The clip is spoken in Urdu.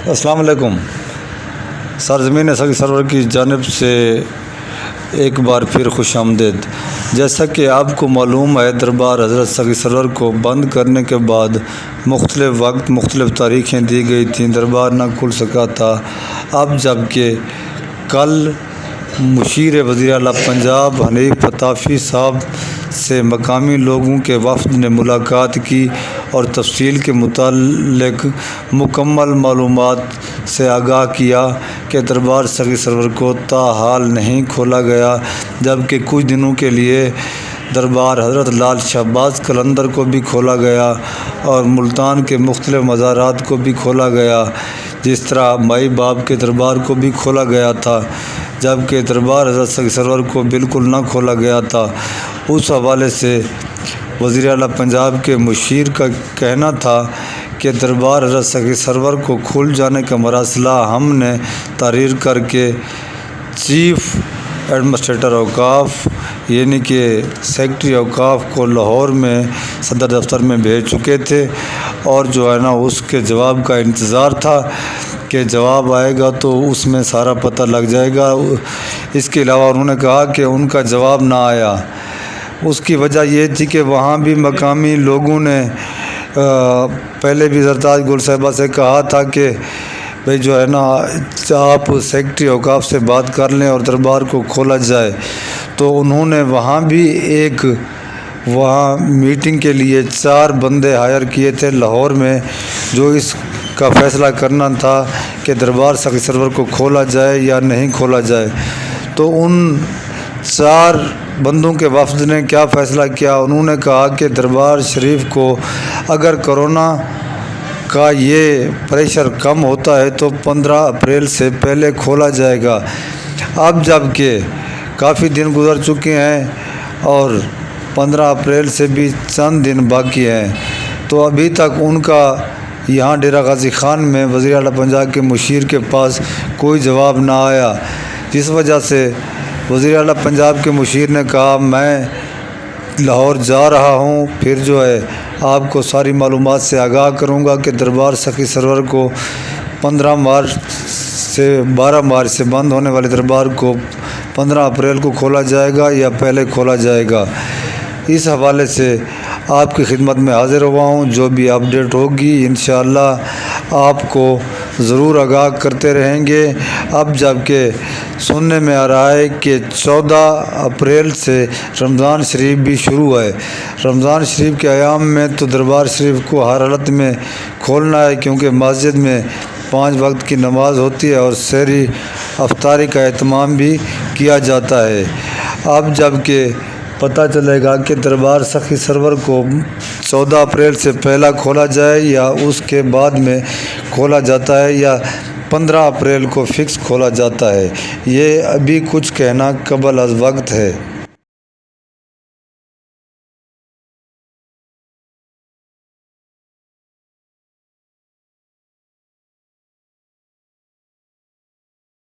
السلام علیکم۔ سرزمین سخی سرور کی جانب سے ایک بار پھر خوش آمدید۔ جیسا کہ آپ کو معلوم ہے، دربار حضرت سخی سرور کو بند کرنے کے بعد مختلف وقت مختلف تاریخیں دی گئی تھیں، دربار نہ کھل سکا تھا۔ اب جب کہ کل مشیر وزیر اعلیٰ پنجاب حنیف عطافی صاحب سے مقامی لوگوں کے وفد نے ملاقات کی اور تفصیل کے متعلق مکمل معلومات سے آگاہ کیا کہ دربار سخی سرور کو تاحال نہیں کھولا گیا، جبکہ کچھ دنوں کے لیے دربار حضرت لال شہباز قلندر کو بھی کھولا گیا اور ملتان کے مختلف مزارات کو بھی کھولا گیا، جس طرح مائی باپ کے دربار کو بھی کھولا گیا تھا، جبکہ دربار حضرت سخی سرور کو بالکل نہ کھولا گیا تھا۔ اس حوالے سے وزیر اعلیٰ پنجاب کے مشیر کا کہنا تھا کہ دربار حضرت سخی سرور کو کھل جانے کا مراسلہ ہم نے تحریر کر کے چیف ایڈمنسٹریٹر اوقاف یعنی کہ سیکرٹری اوقاف کو لاہور میں صدر دفتر میں بھیج چکے تھے، اور جو ہے نا اس کے جواب کا انتظار تھا کہ جواب آئے گا تو اس میں سارا پتہ لگ جائے گا۔ اس کے علاوہ انہوں نے کہا کہ ان کا جواب نہ آیا، اس کی وجہ یہ تھی کہ وہاں بھی مقامی لوگوں نے پہلے بھی زرتاج گل صاحبہ سے کہا تھا کہ بھئی جو ہے نا آپ سیکرٹری اوقاف سے بات کر لیں اور دربار کو کھولا جائے، تو انہوں نے وہاں بھی وہاں میٹنگ کے لیے 4 بندے ہائر کیے تھے لاہور میں، جو اس کا فیصلہ کرنا تھا کہ دربار سخی سرور کو کھولا جائے یا نہیں کھولا جائے۔ تو ان 4 بندوں کے وفد نے کیا فیصلہ کیا؟ انہوں نے کہا کہ دربار شریف کو اگر کرونا کا یہ پریشر کم ہوتا ہے تو 15 اپریل سے پہلے کھولا جائے گا۔ اب جب کہ کافی دن گزر چکے ہیں اور 15 اپریل سے بھی چند دن باقی ہیں، تو ابھی تک ان کا یہاں ڈیرہ غازی خان میں وزیر اعلیٰ پنجاب کے مشیر کے پاس کوئی جواب نہ آیا، جس وجہ سے وزیر اعلیٰ پنجاب کے مشیر نے کہا میں لاہور جا رہا ہوں، پھر جو ہے آپ کو ساری معلومات سے آگاہ کروں گا کہ دربار سخی سرور کو 15 مارچ سے 12 مارچ سے بند ہونے والے دربار کو 15 اپریل کو کھولا جائے گا یا پہلے کھولا جائے گا۔ اس حوالے سے آپ کی خدمت میں حاضر ہوا ہوں، جو بھی اپڈیٹ ہوگی انشاءاللہ آپ کو ضرور آگاہ کرتے رہیں گے۔ اب جب کہ سننے میں آ رہا ہے کہ 14 اپریل سے رمضان شریف بھی شروع ہے، رمضان شریف کے ایام میں تو دربار شریف کو ہر حالت میں کھولنا ہے، کیونکہ مسجد میں 5 وقت کی نماز ہوتی ہے اور سحری افطاری کا اہتمام بھی کیا جاتا ہے۔ اب جب کہ پتہ چلے گا کہ دربار سخی سرور کو 14 اپریل سے پہلا کھولا جائے یا اس کے بعد میں کھولا جاتا ہے یا 15 اپریل کو فکس کھولا جاتا ہے، یہ ابھی کچھ کہنا قبل از وقت ہے۔